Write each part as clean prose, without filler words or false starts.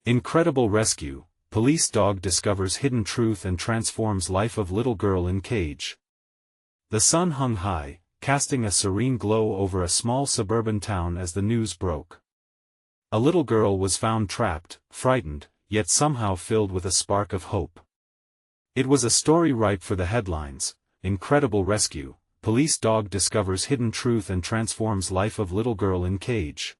Incredible rescue, police dog discovers hidden truth and transforms life of little girl in cage. The sun hung high, casting a serene glow over a small suburban town as the news broke. A little girl was found trapped, frightened, yet somehow filled with a spark of hope. It was a story ripe for the headlines: Incredible rescue, police dog discovers hidden truth and transforms life of little girl in cage.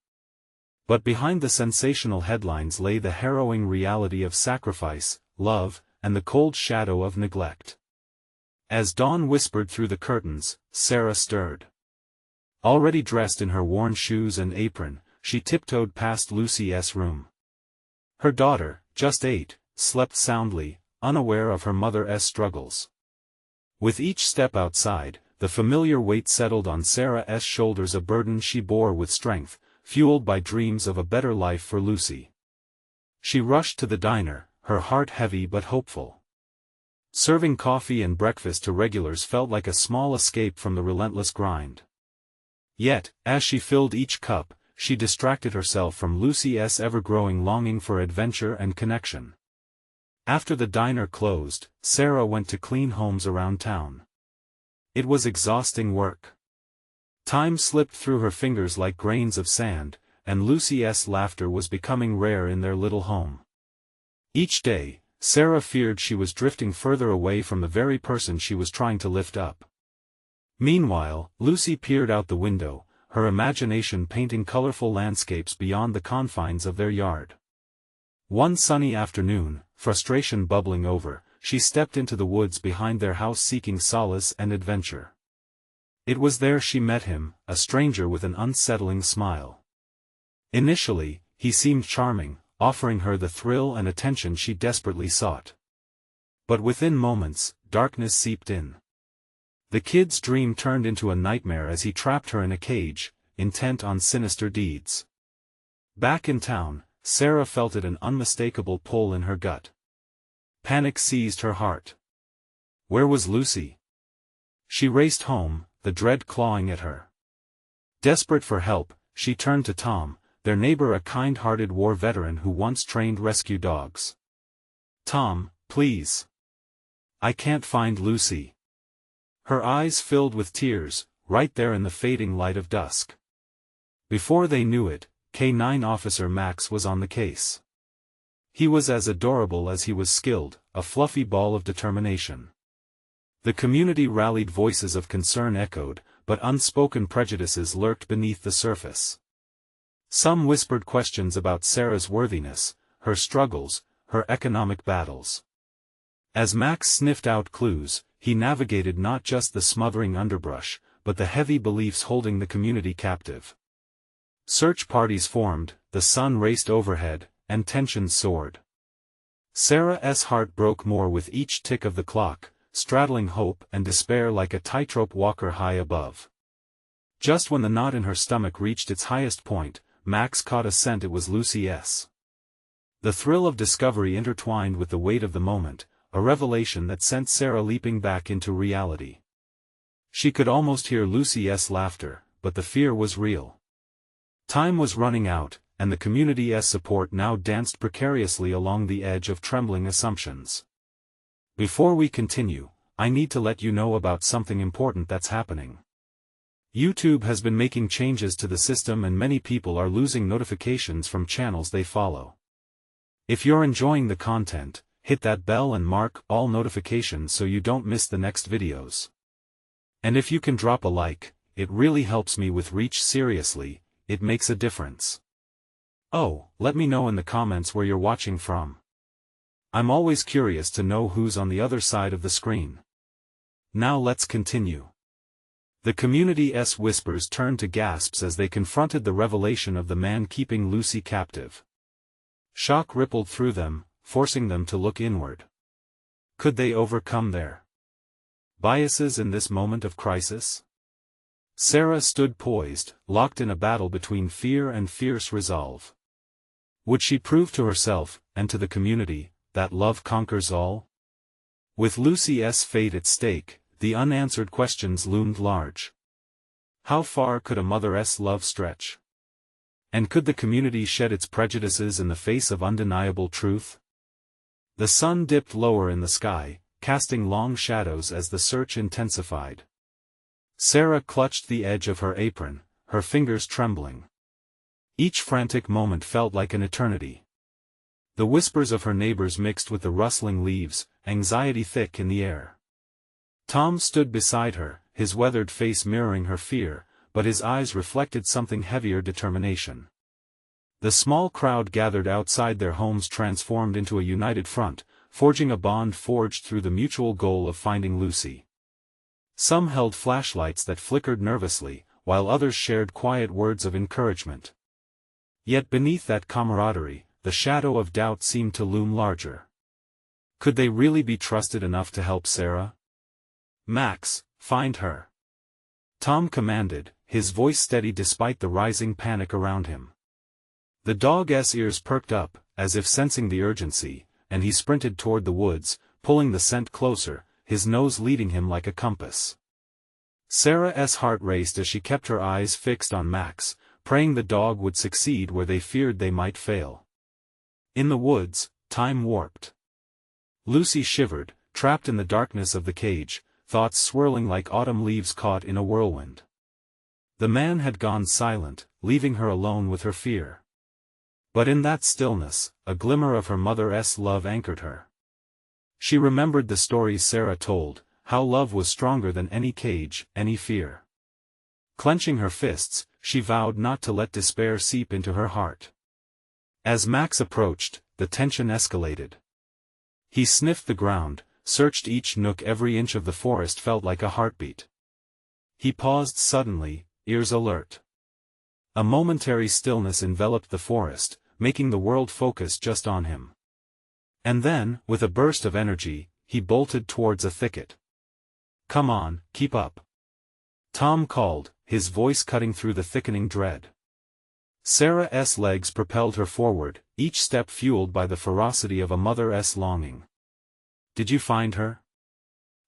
But behind the sensational headlines lay the harrowing reality of sacrifice, love, and the cold shadow of neglect. As dawn whispered through the curtains, Sarah stirred. Already dressed in her worn shoes and apron, she tiptoed past Lucy's room. Her daughter, just 8, slept soundly, unaware of her mother's struggles. With each step outside, the familiar weight settled on Sarah's shoulders, a burden she bore with strength, fueled by dreams of a better life for Lucy. She rushed to the diner, her heart heavy but hopeful. Serving coffee and breakfast to regulars felt like a small escape from the relentless grind. Yet, as she filled each cup, she distracted herself from Lucy's ever-growing longing for adventure and connection. After the diner closed, Sarah went to clean homes around town. It was exhausting work. Time slipped through her fingers like grains of sand, and Lucy's laughter was becoming rare in their little home. Each day, Sarah feared she was drifting further away from the very person she was trying to lift up. Meanwhile, Lucy peered out the window, her imagination painting colorful landscapes beyond the confines of their yard. One sunny afternoon, frustration bubbling over, she stepped into the woods behind their house seeking solace and adventure. It was there she met him, a stranger with an unsettling smile. Initially, he seemed charming, offering her the thrill and attention she desperately sought. But within moments, darkness seeped in. The kid's dream turned into a nightmare as he trapped her in a cage, intent on sinister deeds. Back in town, Sarah felt an unmistakable pull in her gut. Panic seized her heart. Where was Lucy? She raced home, the dread clawing at her. Desperate for help, she turned to Tom, their neighbor, a kind-hearted war veteran who once trained rescue dogs. "Tom, please. I can't find Lucy." Her eyes filled with tears, right there in the fading light of dusk. Before they knew it, K9 Officer Max was on the case. He was as adorable as he was skilled, a fluffy ball of determination. The community rallied, voices of concern echoed, but unspoken prejudices lurked beneath the surface. Some whispered questions about Sarah's worthiness, her struggles, her economic battles. As Max sniffed out clues, he navigated not just the smothering underbrush, but the heavy beliefs holding the community captive. Search parties formed, the sun raced overhead, and tensions soared. Sarah's heart broke more with each tick of the clock, straddling hope and despair like a tightrope walker high above. Just when the knot in her stomach reached its highest point, Max caught a scent. It was Lucy's. The thrill of discovery intertwined with the weight of the moment, a revelation that sent Sarah leaping back into reality. She could almost hear Lucy's laughter, but the fear was real. Time was running out, and the community's support now danced precariously along the edge of trembling assumptions. Before we continue, I need to let you know about something important that's happening. YouTube has been making changes to the system and many people are losing notifications from channels they follow. If you're enjoying the content, hit that bell and mark all notifications so you don't miss the next videos. And if you can drop a like, it really helps me with reach. Seriously, it makes a difference. Oh, let me know in the comments where you're watching from. I'm always curious to know who's on the other side of the screen. Now let's continue. The community's whispers turned to gasps as they confronted the revelation of the man keeping Lucy captive. Shock rippled through them, forcing them to look inward. Could they overcome their biases in this moment of crisis? Sarah stood poised, locked in a battle between fear and fierce resolve. Would she prove to herself, and to the community, that love conquers all? With Lucy's fate at stake, the unanswered questions loomed large. How far could a mother's love stretch? And could the community shed its prejudices in the face of undeniable truth? The sun dipped lower in the sky, casting long shadows as the search intensified. Sarah clutched the edge of her apron, her fingers trembling. Each frantic moment felt like an eternity. The whispers of her neighbors mixed with the rustling leaves, anxiety thick in the air. Tom stood beside her, his weathered face mirroring her fear, but his eyes reflected something heavier: determination. The small crowd gathered outside their homes transformed into a united front, forging a bond forged through the mutual goal of finding Lucy. Some held flashlights that flickered nervously, while others shared quiet words of encouragement. Yet beneath that camaraderie, the shadow of doubt seemed to loom larger. Could they really be trusted enough to help Sarah? "Max, find her," Tom commanded, his voice steady despite the rising panic around him. The dog's ears perked up, as if sensing the urgency, and he sprinted toward the woods, pulling the scent closer, his nose leading him like a compass. Sarah's heart raced as she kept her eyes fixed on Max, praying the dog would succeed where they feared they might fail. In the woods, time warped. Lucy shivered, trapped in the darkness of the cage, thoughts swirling like autumn leaves caught in a whirlwind. The man had gone silent, leaving her alone with her fear. But in that stillness, a glimmer of her mother's love anchored her. She remembered the stories Sarah told, how love was stronger than any cage, any fear. Clenching her fists, she vowed not to let despair seep into her heart. As Max approached, the tension escalated. He sniffed the ground, searched each nook. Every inch of the forest felt like a heartbeat. He paused suddenly, ears alert. A momentary stillness enveloped the forest, making the world focus just on him. And then, with a burst of energy, he bolted towards a thicket. "Come on, keep up," Tom called, his voice cutting through the thickening dread. Sarah's legs propelled her forward, each step fueled by the ferocity of a mother's longing. "Did you find her?"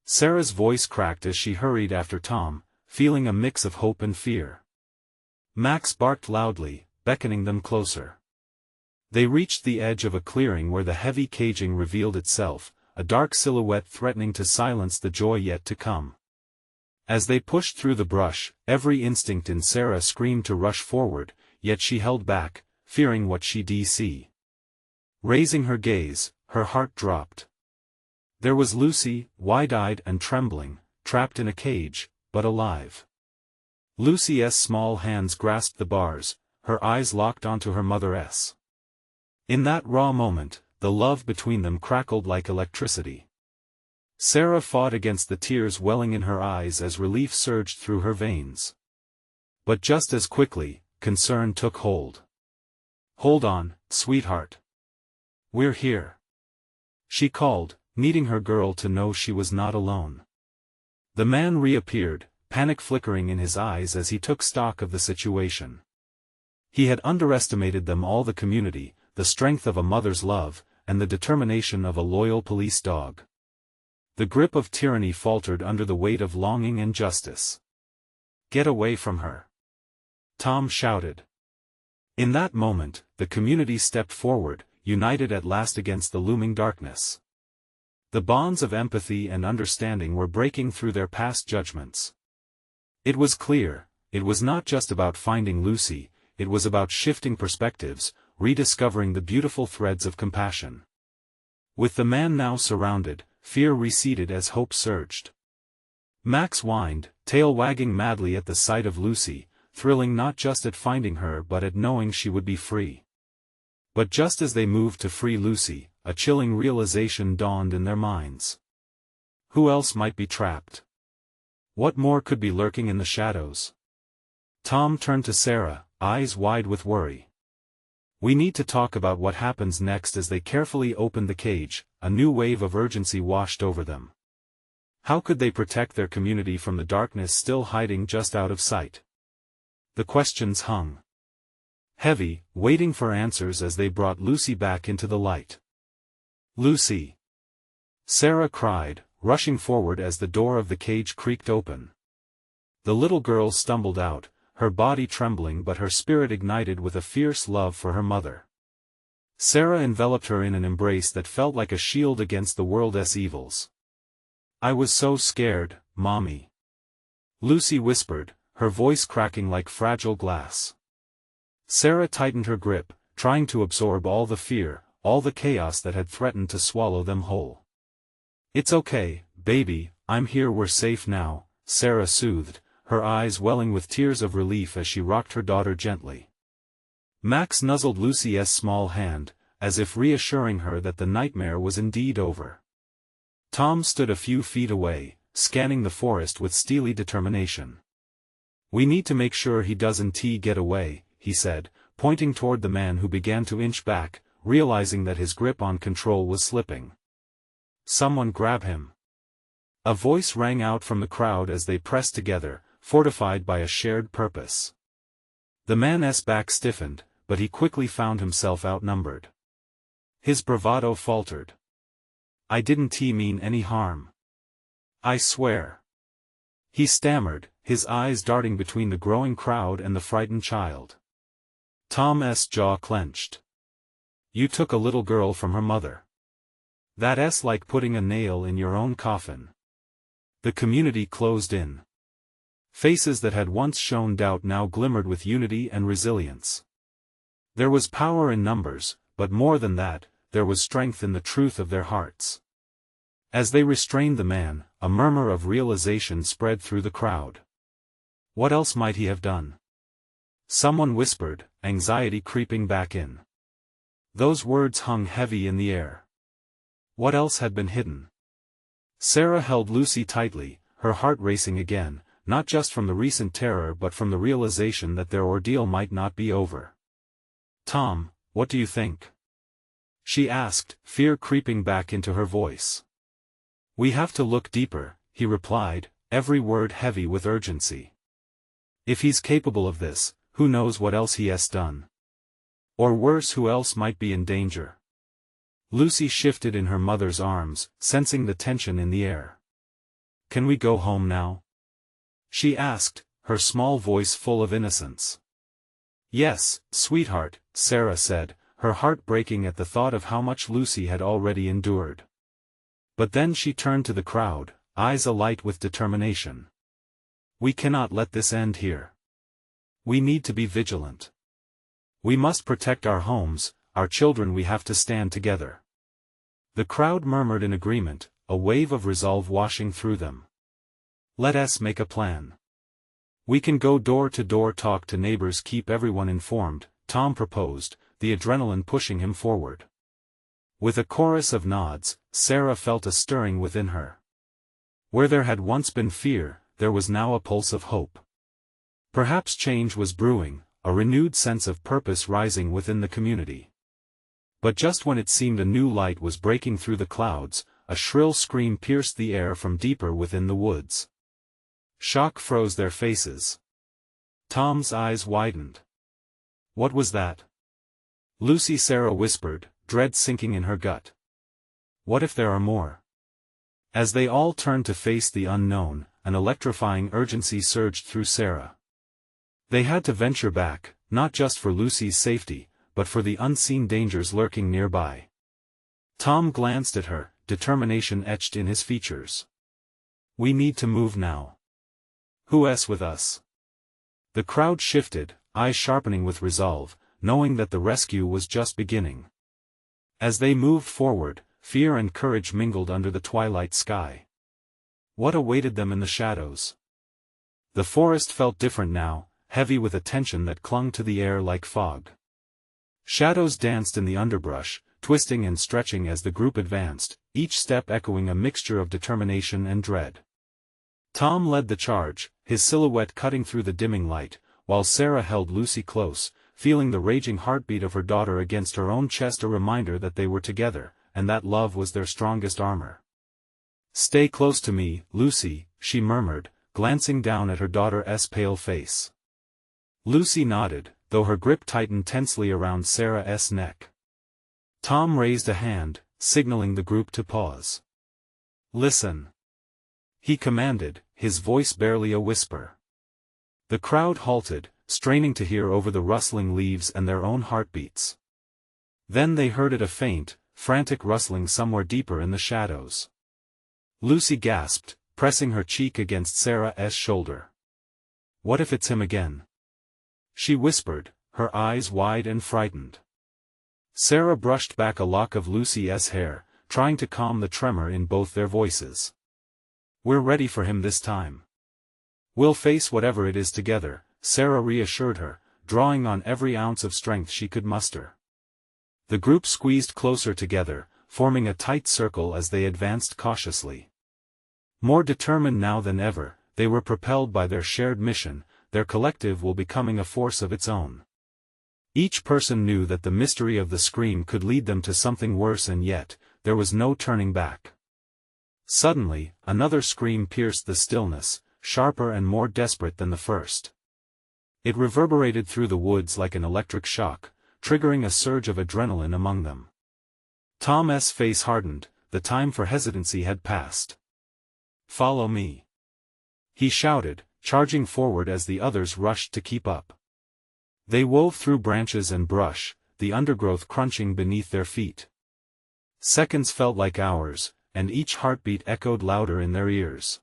Sarah's voice cracked as she hurried after Tom, feeling a mix of hope and fear. Max barked loudly, beckoning them closer. They reached the edge of a clearing where the heavy caging revealed itself, a dark silhouette threatening to silence the joy yet to come. As they pushed through the brush, every instinct in Sarah screamed to rush forward, yet she held back, fearing what she'd see. Raising her gaze, her heart dropped. There was Lucy, wide-eyed and trembling, trapped in a cage, but alive. Lucy's small hands grasped the bars, her eyes locked onto her mother's. In that raw moment, the love between them crackled like electricity. Sarah fought against the tears welling in her eyes as relief surged through her veins. But just as quickly, concern took hold. "Hold on, sweetheart. We're here," she called, needing her girl to know she was not alone. The man reappeared, panic flickering in his eyes as he took stock of the situation. He had underestimated them all: the community, the strength of a mother's love, and the determination of a loyal police dog. The grip of tyranny faltered under the weight of longing and justice. "Get away from her," Tom shouted. In that moment, the community stepped forward, united at last against the looming darkness. The bonds of empathy and understanding were breaking through their past judgments. It was clear, it was not just about finding Lucy, it was about shifting perspectives, rediscovering the beautiful threads of compassion. With the man now surrounded, fear receded as hope surged. Max whined, tail wagging madly at the sight of Lucy, thrilling not just at finding her but at knowing she would be free. But just as they moved to free Lucy, a chilling realization dawned in their minds. Who else might be trapped? What more could be lurking in the shadows? Tom turned to Sarah, eyes wide with worry. "We need to talk about what happens next." As they carefully opened the cage, a new wave of urgency washed over them. How could they protect their community from the darkness still hiding just out of sight? The questions hung heavy, waiting for answers as they brought Lucy back into the light. "Lucy!" Sarah cried, rushing forward as the door of the cage creaked open. The little girl stumbled out, her body trembling but her spirit ignited with a fierce love for her mother. Sarah enveloped her in an embrace that felt like a shield against the world's evils. "I was so scared, Mommy," Lucy whispered, her voice cracking like fragile glass. Sarah tightened her grip, trying to absorb all the fear, all the chaos that had threatened to swallow them whole. "It's okay, baby, I'm here, we're safe now," Sarah soothed, her eyes welling with tears of relief as she rocked her daughter gently. Max nuzzled Lucy's small hand, as if reassuring her that the nightmare was indeed over. Tom stood a few feet away, scanning the forest with steely determination. "We need to make sure he doesn't get away," he said, pointing toward the man who began to inch back, realizing that his grip on control was slipping. "Someone grab him." A voice rang out from the crowd as they pressed together, fortified by a shared purpose. The man's back stiffened, but he quickly found himself outnumbered. His bravado faltered. "I didn't mean any harm. I swear." He stammered, his eyes darting between the growing crowd and the frightened child. Tom's jaw clenched. "You took a little girl from her mother. That's like putting a nail in your own coffin." The community closed in. Faces that had once shown doubt now glimmered with unity and resilience. There was power in numbers, but more than that, there was strength in the truth of their hearts. As they restrained the man, a murmur of realization spread through the crowd. What else might he have done? Someone whispered, anxiety creeping back in. Those words hung heavy in the air. What else had been hidden? Sarah held Lucy tightly, her heart racing again, not just from the recent terror but from the realization that their ordeal might not be over. "Tom, what do you think?" she asked, fear creeping back into her voice. "We have to look deeper," he replied, every word heavy with urgency. "If he's capable of this, who knows what else he has done? Or worse, who else might be in danger?" Lucy shifted in her mother's arms, sensing the tension in the air. "Can we go home now?" she asked, her small voice full of innocence. "Yes, sweetheart," Sarah said, her heart breaking at the thought of how much Lucy had already endured. But then she turned to the crowd, eyes alight with determination. "We cannot let this end here. We need to be vigilant. We must protect our homes, our children. We have to stand together." The crowd murmured in agreement, a wave of resolve washing through them. "Let us make a plan. We can go door to door, talk to neighbors, keep everyone informed," Tom proposed, the adrenaline pushing him forward. With a chorus of nods, Sarah felt a stirring within her. Where there had once been fear, there was now a pulse of hope. Perhaps change was brewing, a renewed sense of purpose rising within the community. But just when it seemed a new light was breaking through the clouds, a shrill scream pierced the air from deeper within the woods. Shock froze their faces. Tom's eyes widened. "What was that?" Sarah whispered, dread sinking in her gut. "What if there are more?" As they all turned to face the unknown, an electrifying urgency surged through Sarah. They had to venture back, not just for Lucy's safety, but for the unseen dangers lurking nearby. Tom glanced at her, determination etched in his features. "We need to move now. Who's with us?" The crowd shifted, eyes sharpening with resolve, knowing that the rescue was just beginning. As they moved forward, fear and courage mingled under the twilight sky. What awaited them in the shadows? The forest felt different now, heavy with a tension that clung to the air like fog. Shadows danced in the underbrush, twisting and stretching as the group advanced, each step echoing a mixture of determination and dread. Tom led the charge, his silhouette cutting through the dimming light, while Sarah held Lucy close, feeling the raging heartbeat of her daughter against her own chest, a reminder that they were together, and that love was their strongest armor. "Stay close to me, Lucy," she murmured, glancing down at her daughter's pale face. Lucy nodded, though her grip tightened tensely around Sarah's neck. Tom raised a hand, signaling the group to pause. "Listen," he commanded, his voice barely a whisper. The crowd halted, straining to hear over the rustling leaves and their own heartbeats. Then they heard a faint, frantic rustling somewhere deeper in the shadows. Lucy gasped, pressing her cheek against Sarah's shoulder. "What if it's him again?" she whispered, her eyes wide and frightened. Sarah brushed back a lock of Lucy's hair, trying to calm the tremor in both their voices. "We're ready for him this time. We'll face whatever it is together," Sarah reassured her, drawing on every ounce of strength she could muster. The group squeezed closer together, forming a tight circle as they advanced cautiously. More determined now than ever, they were propelled by their shared mission, their collective will becoming a force of its own. Each person knew that the mystery of the scream could lead them to something worse, and yet, there was no turning back. Suddenly, another scream pierced the stillness, sharper and more desperate than the first. It reverberated through the woods like an electric shock, triggering a surge of adrenaline among them. Tom's face hardened, the time for hesitancy had passed. "Follow me," he shouted, charging forward as the others rushed to keep up. They wove through branches and brush, the undergrowth crunching beneath their feet. Seconds felt like hours, and each heartbeat echoed louder in their ears.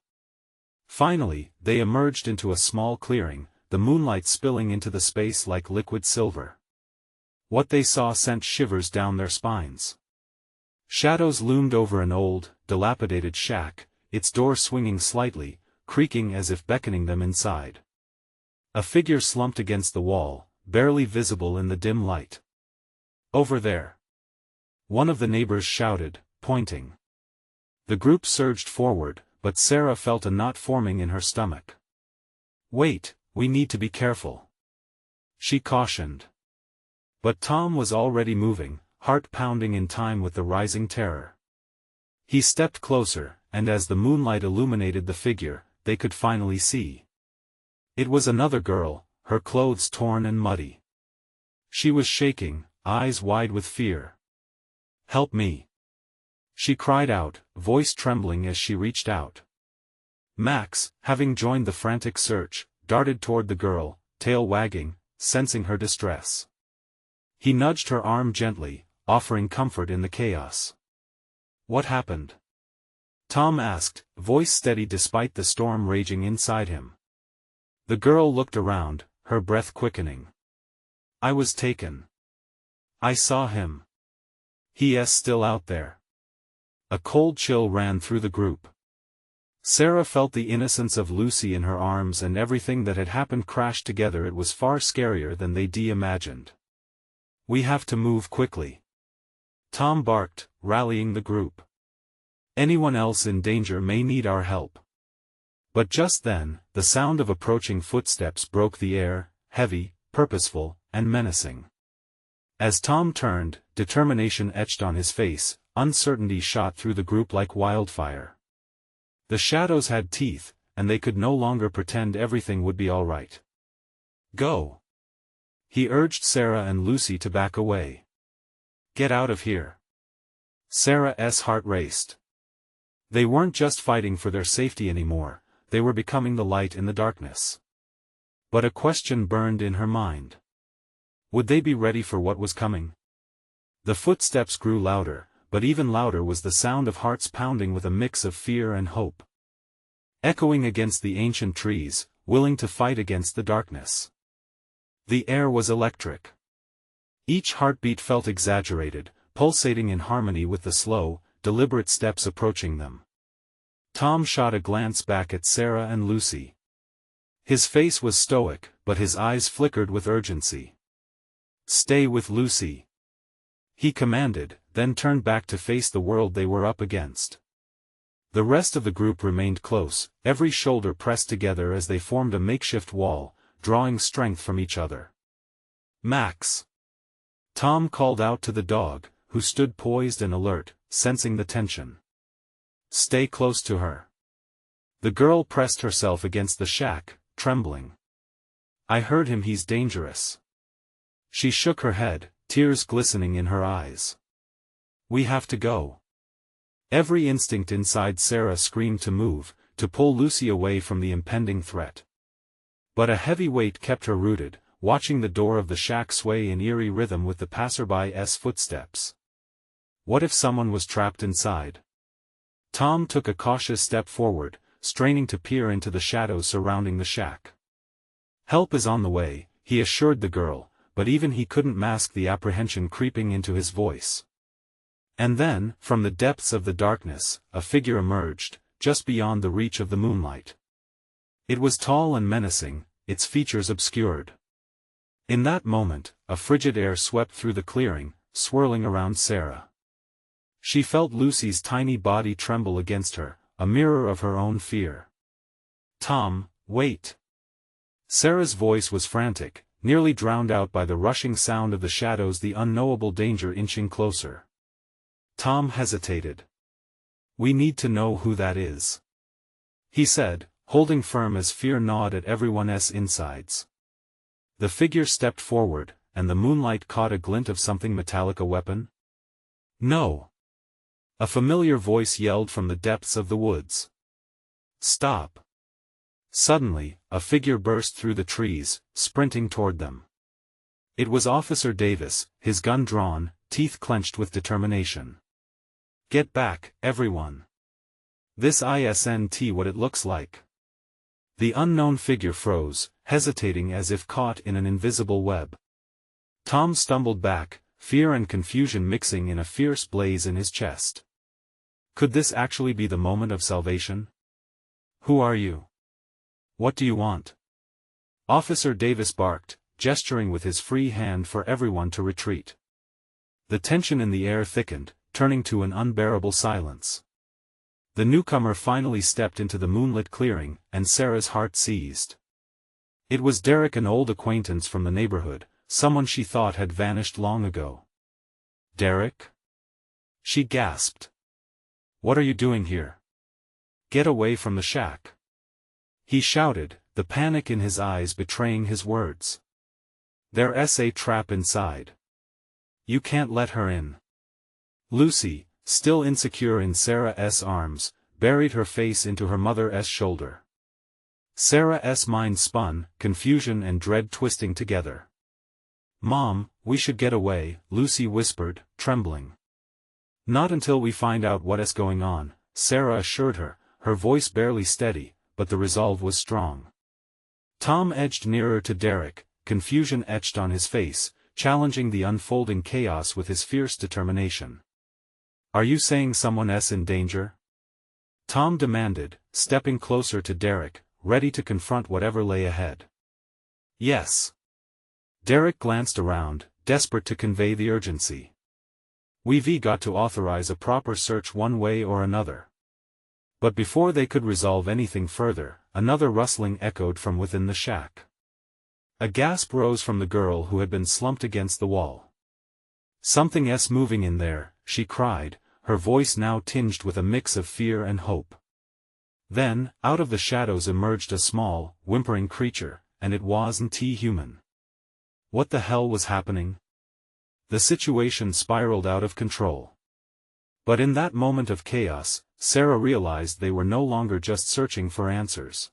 Finally, they emerged into a small clearing, the moonlight spilling into the space like liquid silver. What they saw sent shivers down their spines. Shadows loomed over an old, dilapidated shack, its door swinging slightly, creaking as if beckoning them inside. A figure slumped against the wall, barely visible in the dim light. "Over there!" one of the neighbors shouted, pointing. The group surged forward, but Sarah felt a knot forming in her stomach. "Wait, we need to be careful," she cautioned. But Tom was already moving, heart pounding in time with the rising terror. He stepped closer, and as the moonlight illuminated the figure, they could finally see. It was another girl, her clothes torn and muddy. She was shaking, eyes wide with fear. "Help me!" she cried out, voice trembling as she reached out. Max, having joined the frantic search, darted toward the girl, tail wagging, sensing her distress. He nudged her arm gently, offering comfort in the chaos. "What happened?" Tom asked, voice steady despite the storm raging inside him. The girl looked around, her breath quickening. "I was taken. I saw him. He's still out there." A cold chill ran through the group. Sarah felt the innocence of Lucy in her arms, and everything that had happened crashed together. It was far scarier than they imagined. "We have to move quickly," Tom barked, rallying the group. "Anyone else in danger may need our help." But just then, the sound of approaching footsteps broke the air, heavy, purposeful, and menacing. As Tom turned, determination etched on his face, uncertainty shot through the group like wildfire. The shadows had teeth, and they could no longer pretend everything would be all right. "Go!" he urged Sarah and Lucy to back away. "Get out of here!" Sarah's heart raced. They weren't just fighting for their safety anymore, they were becoming the light in the darkness. But a question burned in her mind. Would they be ready for what was coming? The footsteps grew louder, but even louder was the sound of hearts pounding with a mix of fear and hope. Echoing against the ancient trees, willing to fight against the darkness. The air was electric. Each heartbeat felt exaggerated, pulsating in harmony with the slow, deliberate steps approaching them. Tom shot a glance back at Sarah and Lucy. His face was stoic, but his eyes flickered with urgency. "Stay with Lucy," he commanded, then turned back to face the world they were up against. The rest of the group remained close, every shoulder pressed together as they formed a makeshift wall, drawing strength from each other. "Max!" Tom called out to the dog, who stood poised and alert, sensing the tension. "Stay close to her." The girl pressed herself against the shack, trembling. "I heard him, he's dangerous." She shook her head, tears glistening in her eyes. "We have to go." Every instinct inside Sarah screamed to move, to pull Lucy away from the impending threat. But a heavy weight kept her rooted, watching the door of the shack sway in eerie rhythm with the passerby's footsteps. What if someone was trapped inside? Tom took a cautious step forward, straining to peer into the shadows surrounding the shack. Help is on the way, he assured the girl, but even he couldn't mask the apprehension creeping into his voice. And then, from the depths of the darkness, a figure emerged, just beyond the reach of the moonlight. It was tall and menacing, its features obscured. In that moment, a frigid air swept through the clearing, swirling around Sarah. She felt Lucy's tiny body tremble against her, a mirror of her own fear. "Tom, wait!" Sarah's voice was frantic, nearly drowned out by the rushing sound of the shadows, the unknowable danger inching closer. Tom hesitated. "We need to know who that is," he said, holding firm as fear gnawed at everyone's insides. The figure stepped forward, and the moonlight caught a glint of something metallic. A weapon? "No!" A familiar voice yelled from the depths of the woods. "Stop!" Suddenly, a figure burst through the trees, sprinting toward them. It was Officer Davis, his gun drawn, teeth clenched with determination. "Get back, everyone! This isn't what it looks like." The unknown figure froze, hesitating as if caught in an invisible web. Tom stumbled back, fear and confusion mixing in a fierce blaze in his chest. Could this actually be the moment of salvation? "Who are you? What do you want?" Officer Davis barked, gesturing with his free hand for everyone to retreat. The tension in the air thickened, turning to an unbearable silence. The newcomer finally stepped into the moonlit clearing, and Sarah's heart seized. It was Derek, an old acquaintance from the neighborhood, someone she thought had vanished long ago. "Derek?" she gasped. "What are you doing here? Get away from the shack!" he shouted, the panic in his eyes betraying his words. "There's a trap inside. You can't let her in." Lucy, still insecure in Sarah's arms, buried her face into her mother's shoulder. Sarah's mind spun, confusion and dread twisting together. "Mom, we should get away," Lucy whispered, trembling. "Not until we find out what's going on," Sarah assured her, her voice barely steady, but the resolve was strong. Tom edged nearer to Derek, confusion etched on his face, challenging the unfolding chaos with his fierce determination. "Are you saying someone's in danger?" Tom demanded, stepping closer to Derek, ready to confront whatever lay ahead. "Yes." Derek glanced around, desperate to convey the urgency. "We've got to authorize a proper search one way or another." But before they could resolve anything further, another rustling echoed from within the shack. A gasp rose from the girl who had been slumped against the wall. "Something's moving in there," she cried, her voice now tinged with a mix of fear and hope. Then, out of the shadows emerged a small, whimpering creature, and it wasn't human. What the hell was happening? The situation spiraled out of control. But in that moment of chaos, Sarah realized they were no longer just searching for answers.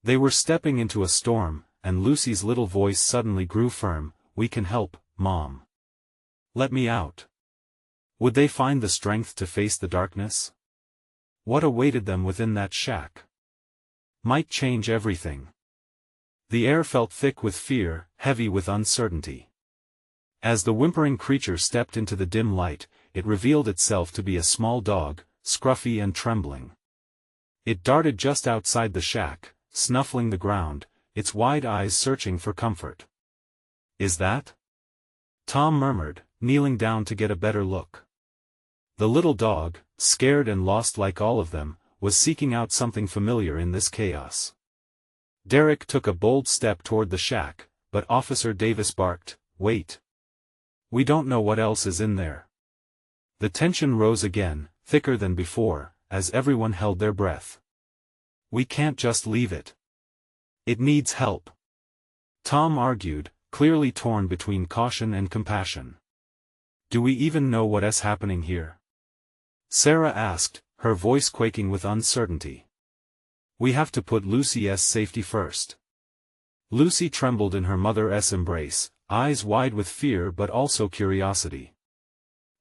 They were stepping into a storm, and Lucy's little voice suddenly grew firm. "We can help, Mom. Let me out." Would they find the strength to face the darkness? What awaited them within that shack might change everything. The air felt thick with fear, heavy with uncertainty. As the whimpering creature stepped into the dim light, it revealed itself to be a small dog, scruffy and trembling. It darted just outside the shack, snuffling the ground, its wide eyes searching for comfort. "Is that?" Tom murmured, kneeling down to get a better look. The little dog, scared and lost like all of them, was seeking out something familiar in this chaos. Derek took a bold step toward the shack, but Officer Davis barked, "Wait. We don't know what else is in there." The tension rose again, thicker than before, as everyone held their breath. "We can't just leave it. It needs help," Tom argued, clearly torn between caution and compassion. "Do we even know what's happening here?" Sarah asked, her voice quaking with uncertainty. "We have to put Lucy's safety first. Lucy trembled in her mother's embrace, eyes wide with fear but also curiosity.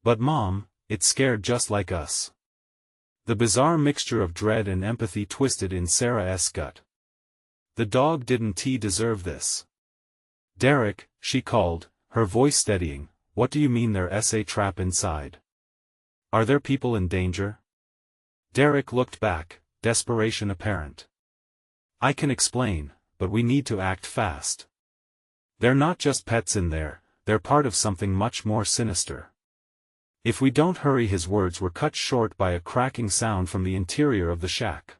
But Mom, it's scared just like us. The bizarre mixture of dread and empathy twisted in Sarah's gut. The dog didn't deserve this. Derek, she called, her voice steadying, what do you mean there's a trap inside? Are there people in danger? Derek looked back, desperation apparent. I can explain, but we need to act fast. They're not just pets in there, they're part of something much more sinister. If we don't hurry. His words were cut short by a cracking sound from the interior of the shack.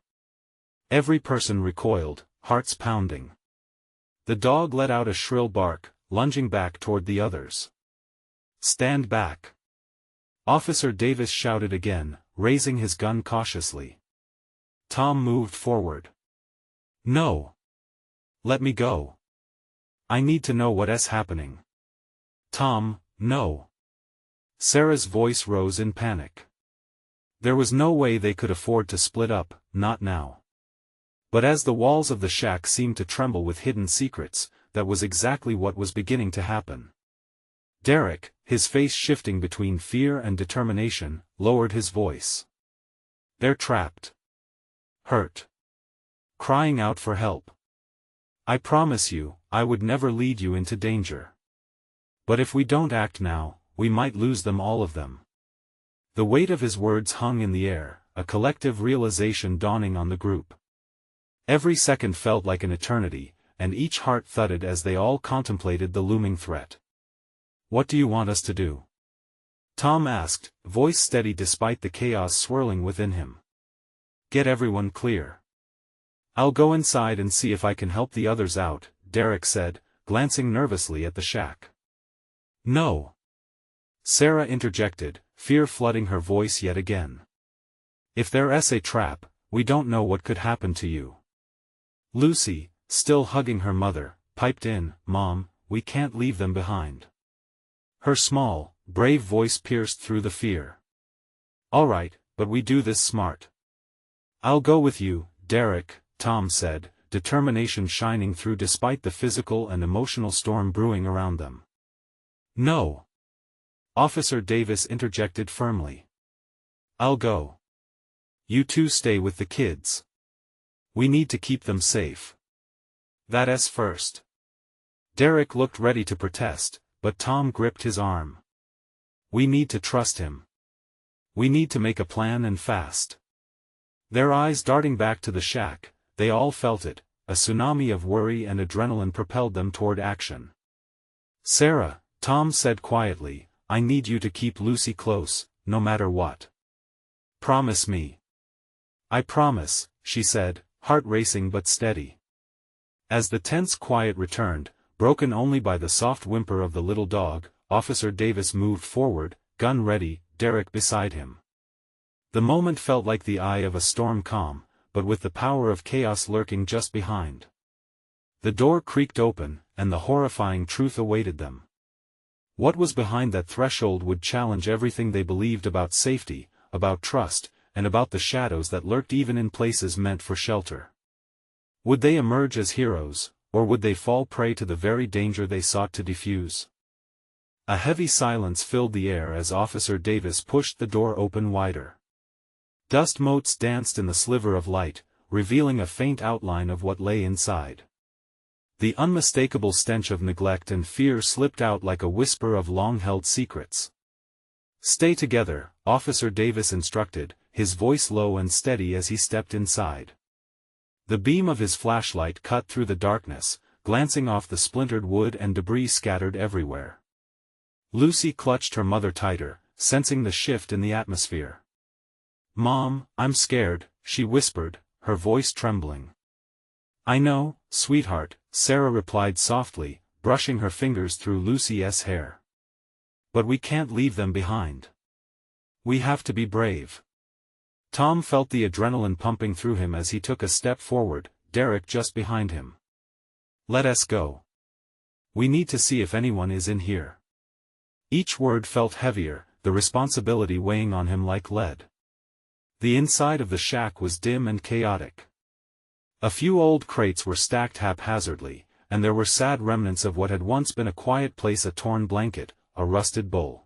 Every person recoiled, hearts pounding. The dog let out a shrill bark, lunging back toward the others. Stand back! Officer Davis shouted again, raising his gun cautiously. Tom moved forward. No! Let me go. I need to know what's happening. Tom, no. Sarah's voice rose in panic. There was no way they could afford to split up, not now. But as the walls of the shack seemed to tremble with hidden secrets, that was exactly what was beginning to happen. Derek, his face shifting between fear and determination, lowered his voice. They're trapped. Hurt. Crying out for help. I promise you, I would never lead you into danger. But if we don't act now, we might lose them, all of them. The weight of his words hung in the air, a collective realization dawning on the group. Every second felt like an eternity, and each heart thudded as they all contemplated the looming threat. What do you want us to do? Tom asked, voice steady despite the chaos swirling within him. Get everyone clear. I'll go inside and see if I can help the others out, Derek said, glancing nervously at the shack. No. Sarah interjected, fear flooding her voice yet again. If there's a trap, we don't know what could happen to you. Lucy, still hugging her mother, piped in, Mom, we can't leave them behind. Her small, brave voice pierced through the fear. All right, but we do this smart. I'll go with you, Derek, Tom said, determination shining through despite the physical and emotional storm brewing around them. No. Officer Davis interjected firmly. I'll go. You two stay with the kids. We need to keep them safe. That's first. Derek looked ready to protest, but Tom gripped his arm. We need to trust him. We need to make a plan and fast. Their eyes darting back to the shack, they all felt it, a tsunami of worry and adrenaline propelled them toward action. Sarah, Tom said quietly, I need you to keep Lucy close, no matter what. Promise me. I promise, she said, heart racing but steady. As the tense quiet returned, broken only by the soft whimper of the little dog, Officer Davis moved forward, gun ready, Derek beside him. The moment felt like the eye of a storm calm, but with the power of chaos lurking just behind. The door creaked open, and the horrifying truth awaited them. What was behind that threshold would challenge everything they believed about safety, about trust, and about the shadows that lurked even in places meant for shelter. Would they emerge as heroes, or would they fall prey to the very danger they sought to defuse? A heavy silence filled the air as Officer Davis pushed the door open wider. Dust motes danced in the sliver of light, revealing a faint outline of what lay inside. The unmistakable stench of neglect and fear slipped out like a whisper of long-held secrets. Stay together, Officer Davis instructed, his voice low and steady as he stepped inside. The beam of his flashlight cut through the darkness, glancing off the splintered wood and debris scattered everywhere. Lucy clutched her mother tighter, sensing the shift in the atmosphere. Mom, I'm scared, she whispered, her voice trembling. I know, sweetheart, Sarah replied softly, brushing her fingers through Lucy's hair. But we can't leave them behind. We have to be brave. Tom felt the adrenaline pumping through him as he took a step forward, Derek just behind him. Let us go. We need to see if anyone is in here. Each word felt heavier, the responsibility weighing on him like lead. The inside of the shack was dim and chaotic. A few old crates were stacked haphazardly, and there were sad remnants of what had once been a quiet place: a torn blanket, a rusted bowl.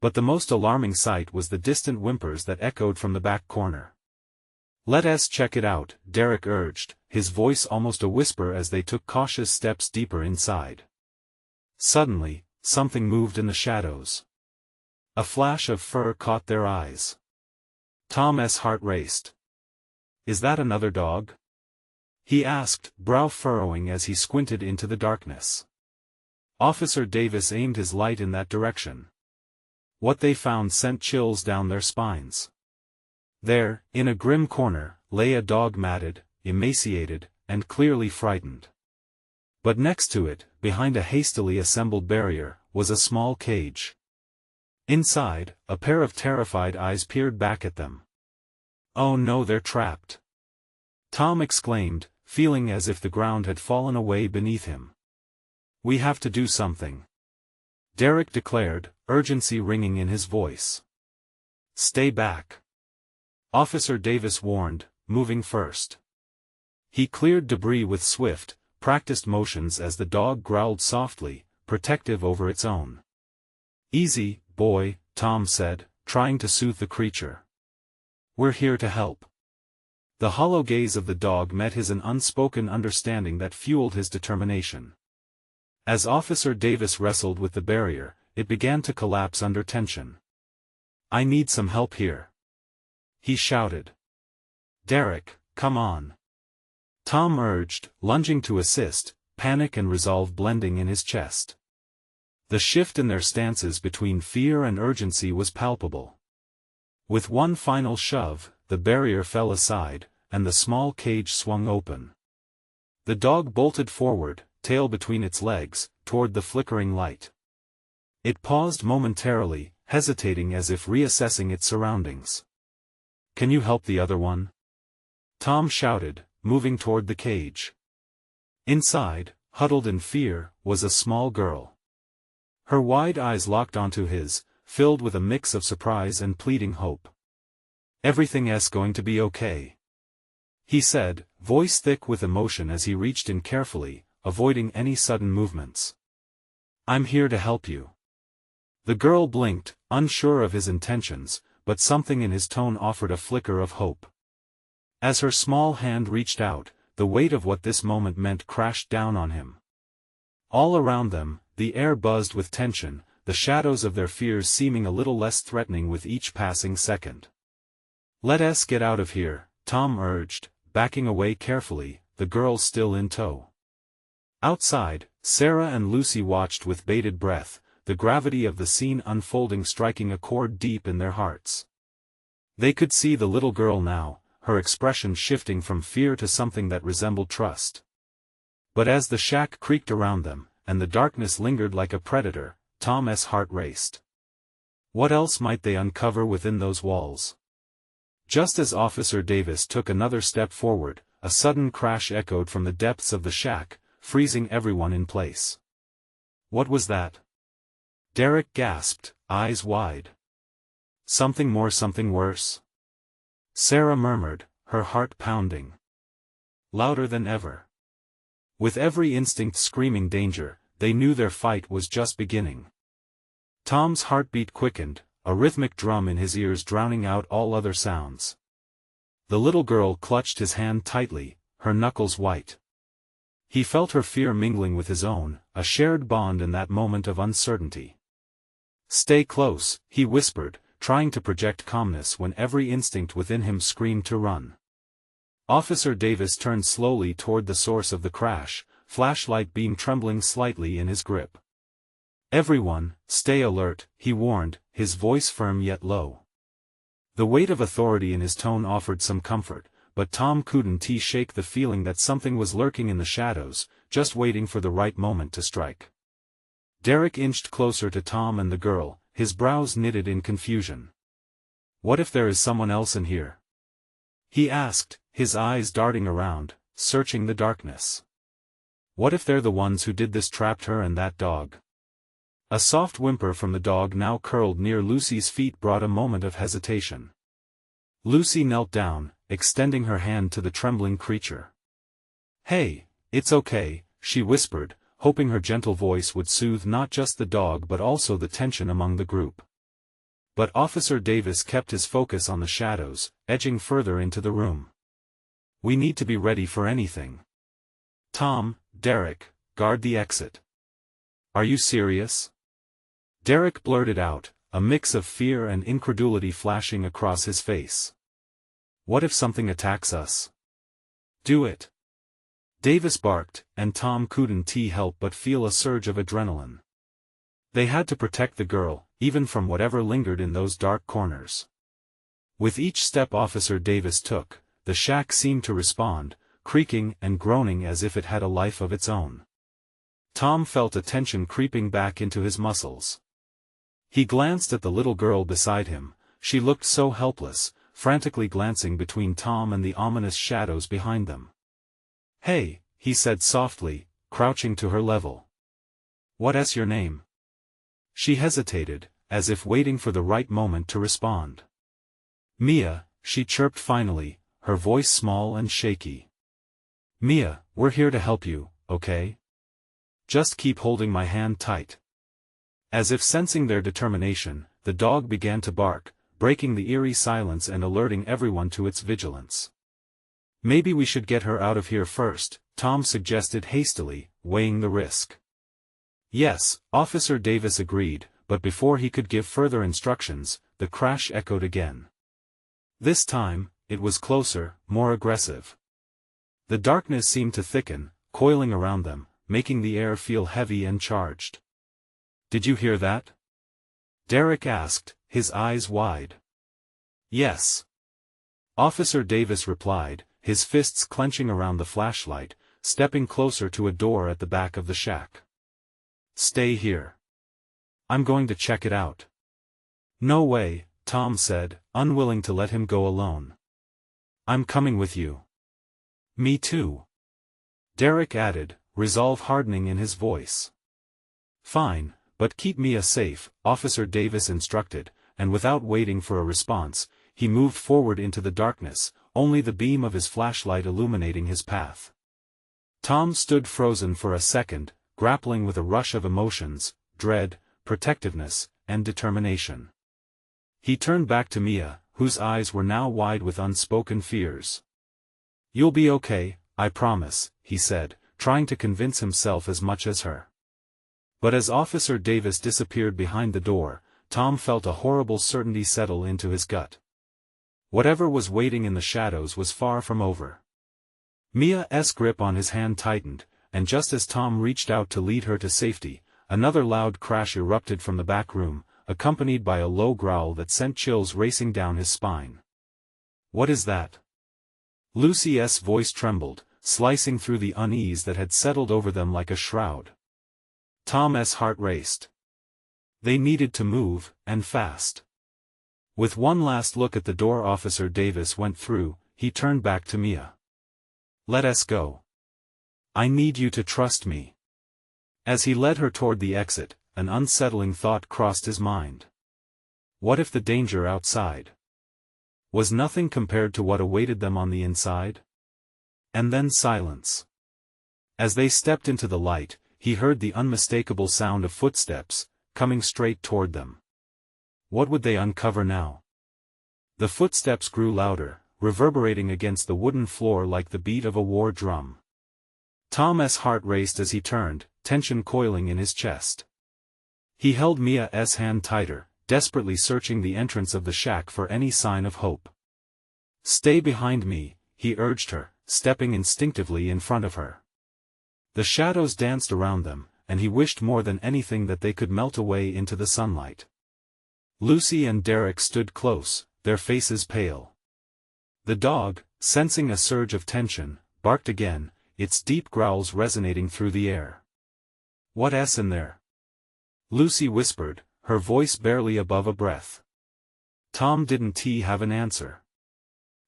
But the most alarming sight was the distant whimpers that echoed from the back corner. "Let us check it out," Derek urged, his voice almost a whisper as they took cautious steps deeper inside. Suddenly, something moved in the shadows. A flash of fur caught their eyes. Tom's heart raced. "Is that another dog?" he asked, brow furrowing as he squinted into the darkness. Officer Davis aimed his light in that direction. What they found sent chills down their spines. There, in a grim corner, lay a dog, matted, emaciated, and clearly frightened. But next to it, behind a hastily assembled barrier, was a small cage. Inside, a pair of terrified eyes peered back at them. "Oh no, they're trapped!" Tom exclaimed, feeling as if the ground had fallen away beneath him. "We have to do something," Derek declared, urgency ringing in his voice. "Stay back," Officer Davis warned, moving first. He cleared debris with swift, practiced motions as the dog growled softly, protective over its own. "Easy, boy," Tom said, trying to soothe the creature. "We're here to help." The hollow gaze of the dog met his, an unspoken understanding that fueled his determination. As Officer Davis wrestled with the barrier, it began to collapse under tension. "I need some help here," he shouted. "Derek, come on," Tom urged, lunging to assist, panic and resolve blending in his chest. The shift in their stances between fear and urgency was palpable. With one final shove, the barrier fell aside, and the small cage swung open. The dog bolted forward, tail between its legs, toward the flickering light. It paused momentarily, hesitating as if reassessing its surroundings. "Can you help the other one?" Tom shouted, moving toward the cage. Inside, huddled in fear, was a small girl. Her wide eyes locked onto his, filled with a mix of surprise and pleading hope. "Everything's going to be okay," he said, voice thick with emotion as he reached in carefully, avoiding any sudden movements. "I'm here to help you." The girl blinked, unsure of his intentions, but something in his tone offered a flicker of hope. As her small hand reached out, the weight of what this moment meant crashed down on him. All around them, the air buzzed with tension, the shadows of their fears seeming a little less threatening with each passing second. "Let us get out of here," Tom urged, backing away carefully, the girl still in tow. Outside, Sarah and Lucy watched with bated breath, the gravity of the scene unfolding striking a chord deep in their hearts. They could see the little girl now, her expression shifting from fear to something that resembled trust. But as the shack creaked around them, and the darkness lingered like a predator, Tom's heart raced. What else might they uncover within those walls? Just as Officer Davis took another step forward, a sudden crash echoed from the depths of the shack, freezing everyone in place. "What was that?" Derek gasped, eyes wide. "Something more, something worse," Sarah murmured, her heart pounding louder than ever. With every instinct screaming danger, they knew their fight was just beginning. Tom's heartbeat quickened, a rhythmic drum in his ears drowning out all other sounds. The little girl clutched his hand tightly, her knuckles white. He felt her fear mingling with his own, a shared bond in that moment of uncertainty. "Stay close," he whispered, trying to project calmness when every instinct within him screamed to run. Officer Davis turned slowly toward the source of the crash, flashlight beam trembling slightly in his grip. "Everyone, stay alert," he warned, his voice firm yet low. The weight of authority in his tone offered some comfort, but Tom couldn't shake the feeling that something was lurking in the shadows, just waiting for the right moment to strike. Derek inched closer to Tom and the girl, his brows knitted in confusion. "What if there is someone else in here?" he asked, his eyes darting around, searching the darkness. "What if they're the ones who did this, trapped her and that dog?" A soft whimper from the dog now curled near Lucy's feet brought a moment of hesitation. Lucy knelt down, extending her hand to the trembling creature. "Hey, it's okay," she whispered, hoping her gentle voice would soothe not just the dog but also the tension among the group. But Officer Davis kept his focus on the shadows, edging further into the room. "We need to be ready for anything. Tom, Derek, guard the exit." "Are you serious?" Derek blurted out, a mix of fear and incredulity flashing across his face. "What if something attacks us?" "Do it," Davis barked, and Tom couldn't help but feel a surge of adrenaline. They had to protect the girl, even from whatever lingered in those dark corners. With each step Officer Davis took, the shack seemed to respond, creaking and groaning as if it had a life of its own. Tom felt a tension creeping back into his muscles. He glanced at the little girl beside him. She looked so helpless, frantically glancing between Tom and the ominous shadows behind them. "Hey," he said softly, crouching to her level. "What's your name?" She hesitated, as if waiting for the right moment to respond. "Mia," she chirped finally, her voice small and shaky. "Mia, we're here to help you, okay? Just keep holding my hand tight." As if sensing their determination, the dog began to bark, breaking the eerie silence and alerting everyone to its vigilance. "Maybe we should get her out of here first," Tom suggested hastily, weighing the risk. "Yes," Officer Davis agreed, but before he could give further instructions, the crash echoed again. This time, it was closer, more aggressive. The darkness seemed to thicken, coiling around them, making the air feel heavy and charged. "Did you hear that?" Derek asked, his eyes wide. "Yes," Officer Davis replied, his fists clenching around the flashlight, stepping closer to a door at the back of the shack. "Stay here. I'm going to check it out." "No way," Tom said, unwilling to let him go alone. "I'm coming with you." "Me too," Derek added, resolve hardening in his voice. "Fine, but keep Mia safe," Officer Davis instructed, and without waiting for a response, he moved forward into the darkness, only the beam of his flashlight illuminating his path. Tom stood frozen for a second, grappling with a rush of emotions, dread, protectiveness, and determination. He turned back to Mia, whose eyes were now wide with unspoken fears. "You'll be okay, I promise," he said, trying to convince himself as much as her. But as Officer Davis disappeared behind the door, Tom felt a horrible certainty settle into his gut. Whatever was waiting in the shadows was far from over. Mia's grip on his hand tightened, and just as Tom reached out to lead her to safety, another loud crash erupted from the back room, accompanied by a low growl that sent chills racing down his spine. "What is that?" Lucy's voice trembled, slicing through the unease that had settled over them like a shroud. Tom's heart raced. They needed to move, and fast. With one last look at the door Officer Davis went through, he turned back to Mia. "Let us go. I need you to trust me." As he led her toward the exit, an unsettling thought crossed his mind. What if the danger outside was nothing compared to what awaited them on the inside? And then silence. As they stepped into the light, he heard the unmistakable sound of footsteps, coming straight toward them. What would they uncover now? The footsteps grew louder, reverberating against the wooden floor like the beat of a war drum. Tom's heart raced as he turned, tension coiling in his chest. He held Mia's hand tighter, desperately searching the entrance of the shack for any sign of hope. "Stay behind me," he urged her, stepping instinctively in front of her. The shadows danced around them, and he wished more than anything that they could melt away into the sunlight. Lucy and Derek stood close, their faces pale. The dog, sensing a surge of tension, barked again, its deep growls resonating through the air. "What's in there?" Lucy whispered, her voice barely above a breath. Tom didn't have an answer.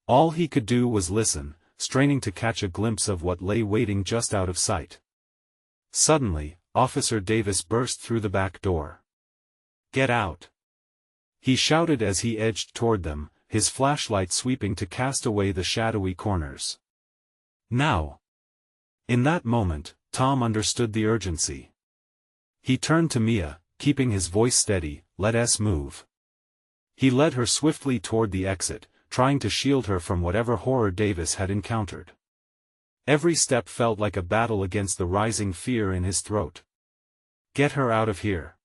All he could do was listen, straining to catch a glimpse of what lay waiting just out of sight. Suddenly, Officer Davis burst through the back door. "Get out!" he shouted as he edged toward them, his flashlight sweeping to cast away the shadowy corners. "Now!" In that moment, Tom understood the urgency. He turned to Mia, keeping his voice steady, "Let us move." He led her swiftly toward the exit, trying to shield her from whatever horror Davis had encountered. Every step felt like a battle against the rising fear in his throat. "Get her out of here."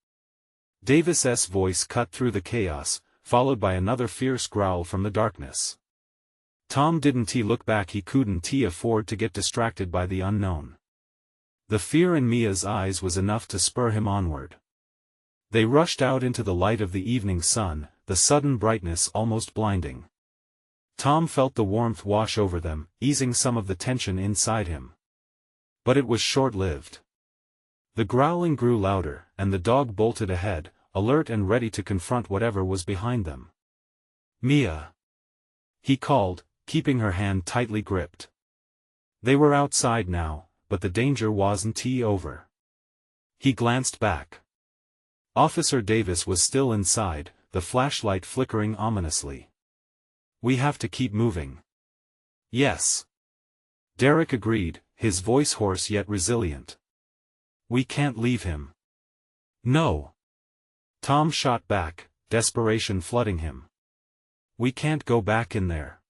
Davis's voice cut through the chaos, followed by another fierce growl from the darkness. Tom didn't look back. He couldn't afford to get distracted by the unknown. The fear in Mia's eyes was enough to spur him onward. They rushed out into the light of the evening sun, the sudden brightness almost blinding. Tom felt the warmth wash over them, easing some of the tension inside him. But it was short-lived. The growling grew louder, and the dog bolted ahead, alert and ready to confront whatever was behind them. "Mia!" he called, keeping her hand tightly gripped. They were outside now, but the danger wasn't over. He glanced back. Officer Davis was still inside, the flashlight flickering ominously. "We have to keep moving." "Yes." Derek agreed, his voice hoarse yet resilient. "We can't leave him." "No." Tom shot back, desperation flooding him. "We can't go back in there.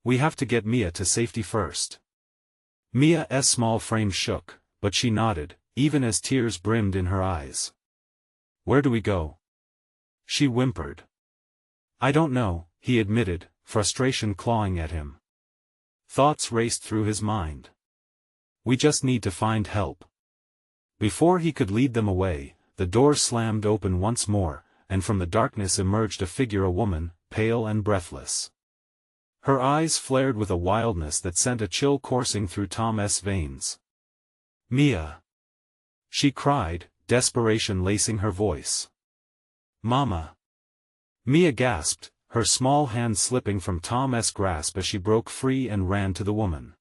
We have to get Mia to safety first." Mia's small frame shook, but she nodded, even as tears brimmed in her eyes. "Where do we go?" she whimpered. "I don't know," he admitted, frustration clawing at him. Thoughts raced through his mind. "We just need to find help." Before he could lead them away, the door slammed open once more, and from the darkness emerged a figure, a woman, pale and breathless. Her eyes flared with a wildness that sent a chill coursing through Tom's veins. "Mia!" she cried, desperation lacing her voice. "Mama!" Mia gasped, her small hand slipping from Tom's grasp as she broke free and ran to the woman.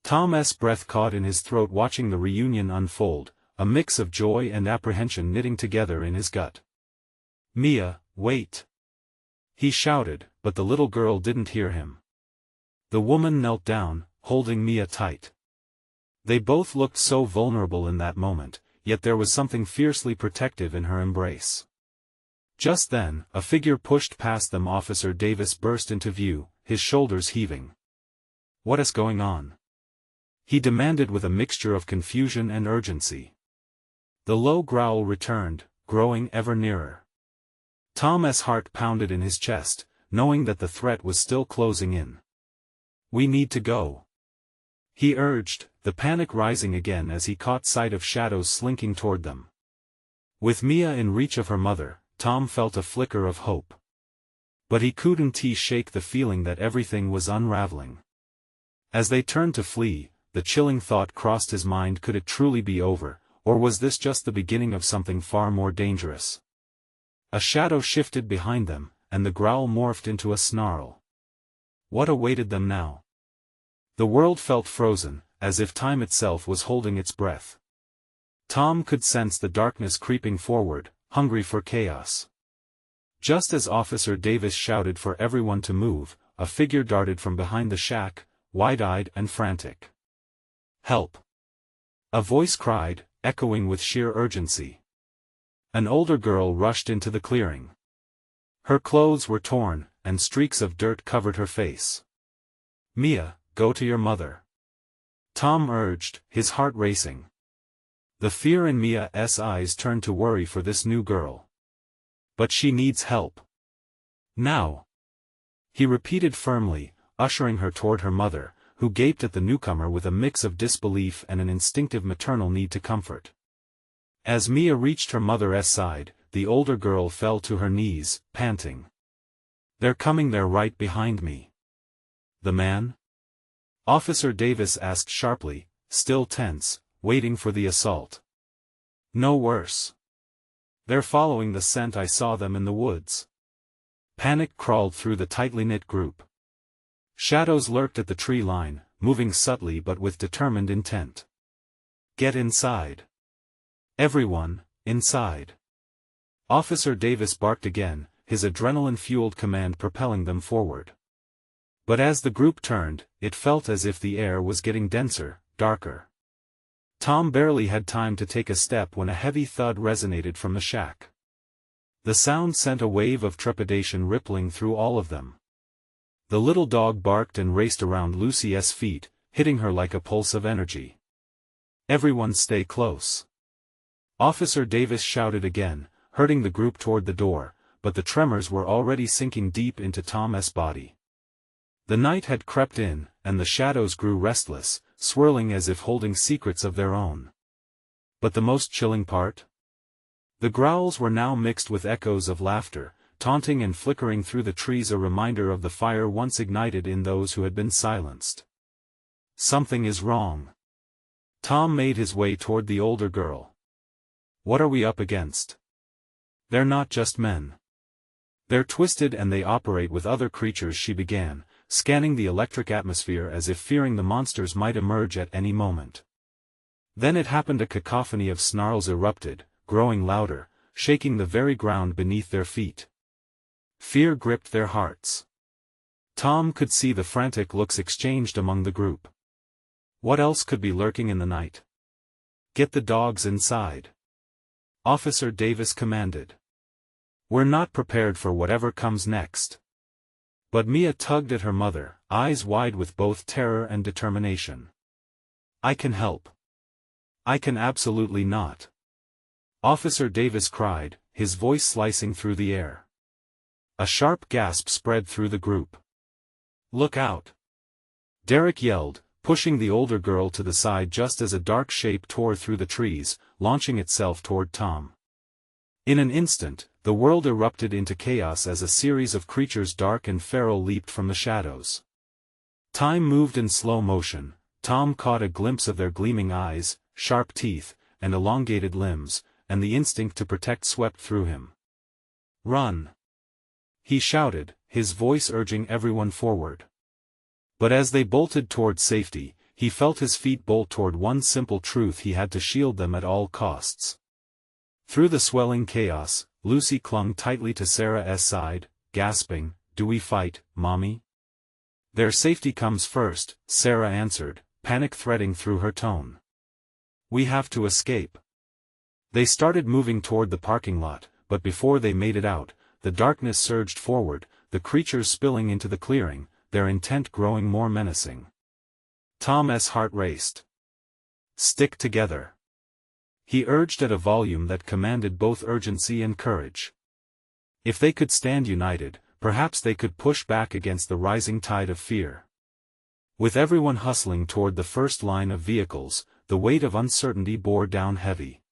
Tom's breath caught in his throat watching the reunion unfold, a mix of joy and apprehension knitting together in his gut. "Mia, wait!" he shouted, but the little girl didn't hear him. The woman knelt down, holding Mia tight. They both looked so vulnerable in that moment, yet there was something fiercely protective in her embrace. Just then, a figure pushed past them. Officer Davis burst into view, his shoulders heaving. "What is going on?" he demanded with a mixture of confusion and urgency. The low growl returned, growing ever nearer. Tom's heart pounded in his chest, knowing that the threat was still closing in. "We need to go," he urged, the panic rising again as he caught sight of shadows slinking toward them. With Mia in reach of her mother, Tom felt a flicker of hope. But he couldn't shake the feeling that everything was unraveling. As they turned to flee, the chilling thought crossed his mind: could it truly be over, or was this just the beginning of something far more dangerous? A shadow shifted behind them, and the growl morphed into a snarl. What awaited them now? The world felt frozen, as if time itself was holding its breath. Tom could sense the darkness creeping forward, hungry for chaos. Just as Officer Davis shouted for everyone to move, a figure darted from behind the shack, wide-eyed and frantic. "Help!" a voice cried, echoing with sheer urgency. An older girl rushed into the clearing. Her clothes were torn, and streaks of dirt covered her face. "Mia, go to your mother," Tom urged, his heart racing. The fear in Mia's eyes turned to worry for this new girl. "But she needs help. Now," he repeated firmly, ushering her toward her mother, who gaped at the newcomer with a mix of disbelief and an instinctive maternal need to comfort. As Mia reached her mother's side, the older girl fell to her knees, panting. "They're coming, they're right behind me." "The man?" Officer Davis asked sharply, still tense, waiting for the assault. "No worse. They're following the scent. I saw them in the woods." Panic crawled through the tightly knit group. Shadows lurked at the tree line, moving subtly but with determined intent. "Get inside. Everyone, inside." Officer Davis barked again, his adrenaline-fueled command propelling them forward. But as the group turned, it felt as if the air was getting denser, darker. Tom barely had time to take a step when a heavy thud resonated from the shack. The sound sent a wave of trepidation rippling through all of them. The little dog barked and raced around Lucy's feet, hitting her like a pulse of energy. "Everyone stay close." Officer Davis shouted again, herding the group toward the door, but the tremors were already sinking deep into Tom's body. The night had crept in, and the shadows grew restless, swirling as if holding secrets of their own. But the most chilling part? The growls were now mixed with echoes of laughter, taunting and flickering through the trees, a reminder of the fire once ignited in those who had been silenced. Something is wrong. Tom made his way toward the older girl. What are we up against? They're not just men. They're twisted and they operate with other creatures, she began, scanning the electric atmosphere as if fearing the monsters might emerge at any moment. Then it happened. A cacophony of snarls erupted, growing louder, shaking the very ground beneath their feet. Fear gripped their hearts. Tom could see the frantic looks exchanged among the group. What else could be lurking in the night? "Get the dogs inside," Officer Davis commanded. "We're not prepared for whatever comes next." But Mia tugged at her mother, eyes wide with both terror and determination. "I can help." "I can absolutely not," Officer Davis cried, his voice slicing through the air. A sharp gasp spread through the group. "Look out!" Derek yelled, pushing the older girl to the side just as a dark shape tore through the trees, launching itself toward Tom. In an instant, the world erupted into chaos as a series of creatures dark and feral leaped from the shadows. Time moved in slow motion. Tom caught a glimpse of their gleaming eyes, sharp teeth, and elongated limbs, and the instinct to protect swept through him. "Run!" he shouted, his voice urging everyone forward. But as they bolted toward safety, he felt his feet bolt toward one simple truth: he had to shield them at all costs. Through the swelling chaos, Lucy clung tightly to Sarah's side, gasping, "Do we fight, Mommy?" "Their safety comes first," Sarah answered, panic threading through her tone. "We have to escape." They started moving toward the parking lot, but before they made it out, the darkness surged forward, the creatures spilling into the clearing, their intent growing more menacing. Tom's heart raced. "Stick together," he urged at a volume that commanded both urgency and courage. If they could stand united, perhaps they could push back against the rising tide of fear. With everyone hustling toward the first line of vehicles, the weight of uncertainty bore down heavy.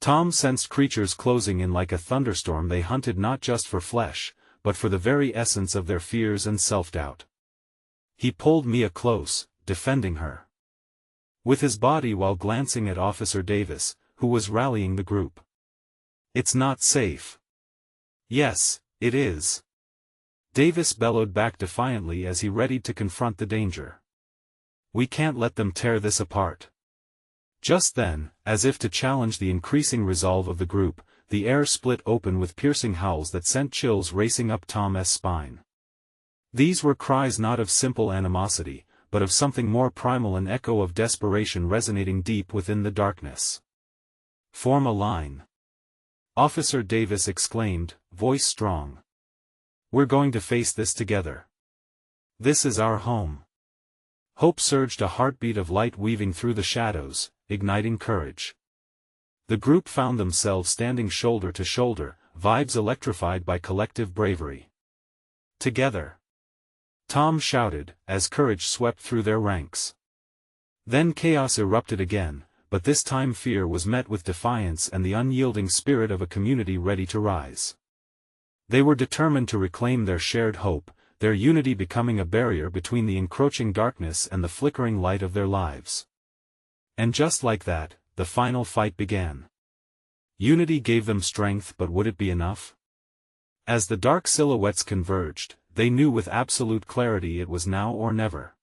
Tom sensed creatures closing in like a thunderstorm. They hunted not just for flesh, but for the very essence of their fears and self-doubt. He pulled Mia close, defending her with his body while glancing at Officer Davis, who was rallying the group. "It's not safe." "Yes, it is," Davis bellowed back defiantly as he readied to confront the danger. "We can't let them tear this apart." Just then, as if to challenge the increasing resolve of the group, the air split open with piercing howls that sent chills racing up Tom's spine. These were cries not of simple animosity, but of something more primal, an echo of desperation resonating deep within the darkness. "Form a line," Officer Davis exclaimed, voice strong. "We're going to face this together. This is our home." Hope surged, a heartbeat of light weaving through the shadows, igniting courage. The group found themselves standing shoulder to shoulder, vibes electrified by collective bravery. "Together!" Tom shouted, as courage swept through their ranks. Then chaos erupted again, but this time fear was met with defiance and the unyielding spirit of a community ready to rise. They were determined to reclaim their shared hope, their unity becoming a barrier between the encroaching darkness and the flickering light of their lives. And just like that, the final fight began. Unity gave them strength, but would it be enough? As the dark silhouettes converged, they knew with absolute clarity it was now or never.